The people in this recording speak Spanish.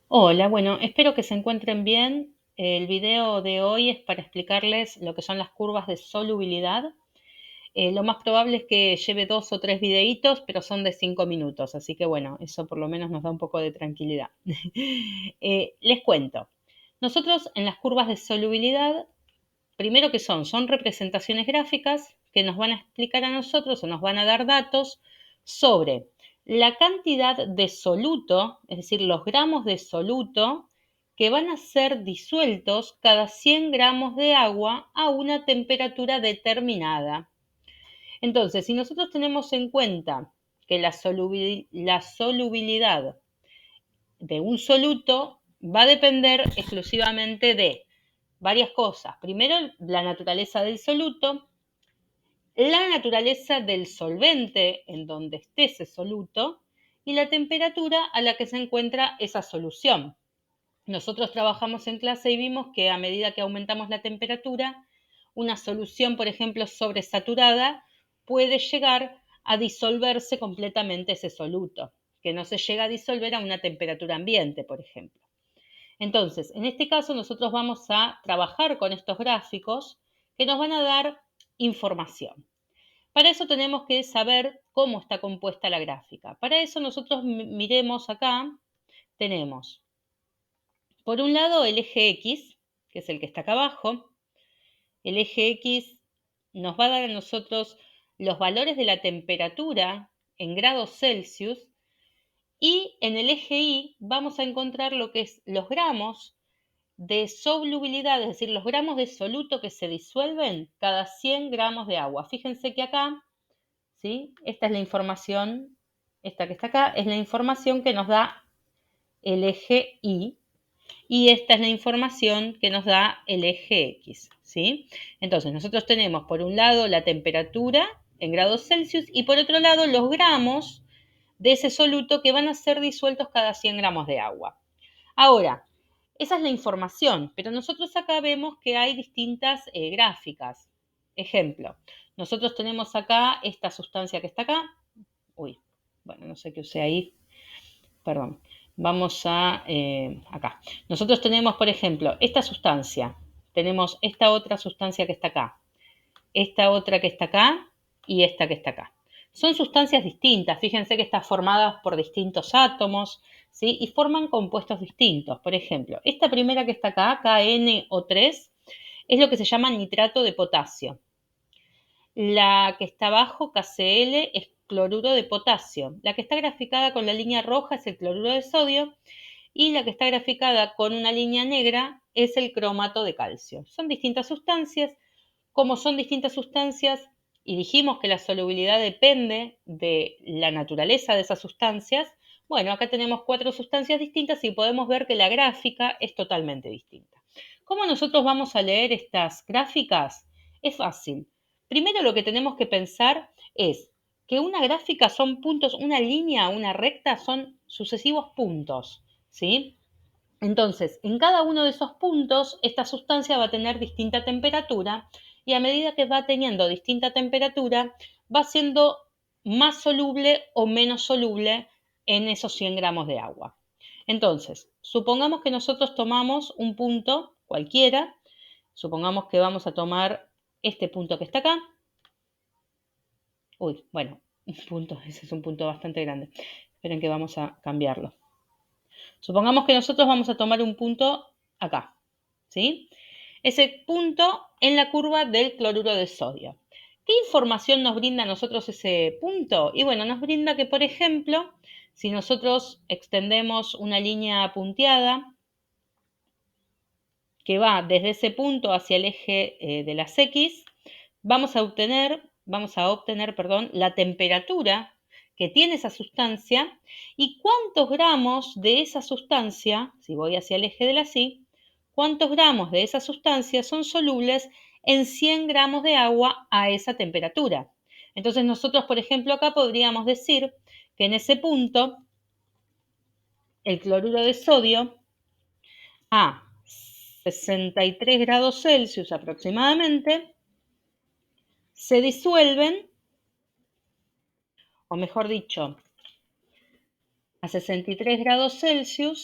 Hola, bueno, espero que se encuentren bien. El video de hoy es para explicarles lo que son las curvas de solubilidad. Lo más probable es que lleve 2 o 3 videitos, pero son de 5 minutos, así que bueno, eso por lo menos nos da un poco de tranquilidad. Les cuento. Nosotros en las curvas de solubilidad, primero que son representaciones gráficas que nos van a explicar a nosotros o nos van a dar datos sobre la cantidad de soluto, es decir, los gramos de soluto que van a ser disueltos cada 100 gramos de agua a una temperatura determinada. Entonces, si nosotros tenemos en cuenta que la solubilidad de un soluto va a depender exclusivamente de varias cosas. Primero, la naturaleza del soluto, la naturaleza del solvente en donde esté ese soluto y la temperatura a la que se encuentra esa solución. Nosotros trabajamos en clase y vimos que a medida que aumentamos la temperatura, una solución, por ejemplo, sobresaturada, puede llegar a disolverse completamente ese soluto, que no se llega a disolver a una temperatura ambiente, por ejemplo. Entonces, en este caso nosotros vamos a trabajar con estos gráficos que nos van a dar información. Para eso tenemos que saber cómo está compuesta la gráfica. Para eso nosotros miremos acá, tenemos por un lado el eje X, que es el que está acá abajo. El eje X nos va a dar a nosotros los valores de la temperatura en grados Celsius y en el eje Y vamos a encontrar lo que es los gramos de solubilidad, es decir, los gramos de soluto que se disuelven cada 100 gramos de agua. Fíjense que acá, ¿sí? Esta es la información, esta que está acá, es la información que nos da el eje Y esta es la información que nos da el eje X, ¿sí? Entonces, nosotros tenemos por un lado la temperatura en grados Celsius y por otro lado los gramos de ese soluto que van a ser disueltos cada 100 gramos de agua. Ahora, esa es la información, pero nosotros acá vemos que hay distintas gráficas. Ejemplo, nosotros tenemos acá esta sustancia que está acá. Uy, bueno, no sé qué usé ahí. Perdón. Vamos a acá. Nosotros tenemos, por ejemplo, esta sustancia. Tenemos esta otra sustancia que está acá. Esta otra que está acá y esta que está acá. Son sustancias distintas, fíjense que están formadas por distintos átomos, ¿sí? Y forman compuestos distintos. Por ejemplo, esta primera que está acá, KNO3, es lo que se llama nitrato de potasio. La que está abajo, KCl, es cloruro de potasio. La que está graficada con la línea roja es el cloruro de sodio y la que está graficada con una línea negra es el cromato de calcio. Son distintas sustancias. Como son distintas sustancias y dijimos que la solubilidad depende de la naturaleza de esas sustancias, bueno, acá tenemos 4 sustancias distintas y podemos ver que la gráfica es totalmente distinta. ¿Cómo nosotros vamos a leer estas gráficas? Es fácil. Primero lo que tenemos que pensar es que una gráfica son puntos, una línea, una recta son sucesivos puntos, ¿sí? Entonces, en cada uno de esos puntos, esta sustancia va a tener distinta temperatura y a medida que va teniendo distinta temperatura, va siendo más soluble o menos soluble en esos 100 gramos de agua. Entonces, supongamos que nosotros tomamos un punto cualquiera, supongamos que vamos a tomar este punto que está acá. Uy, bueno, un punto, ese es un punto bastante grande. Esperen que vamos a cambiarlo. Supongamos que nosotros vamos a tomar un punto acá, ¿sí? Ese punto en la curva del cloruro de sodio. ¿Qué información nos brinda a nosotros ese punto? Y bueno, nos brinda que, por ejemplo, si nosotros extendemos una línea punteada que va desde ese punto hacia el eje de las X, vamos a obtener, la temperatura que tiene esa sustancia y cuántos gramos de esa sustancia, si voy hacia el eje de la Y, cuántos gramos de esa sustancia son solubles en 100 gramos de agua a esa temperatura. Entonces nosotros, por ejemplo, acá podríamos decir que en ese punto el cloruro de sodio a 63 grados Celsius aproximadamente se disuelven, o mejor dicho, a 63 grados Celsius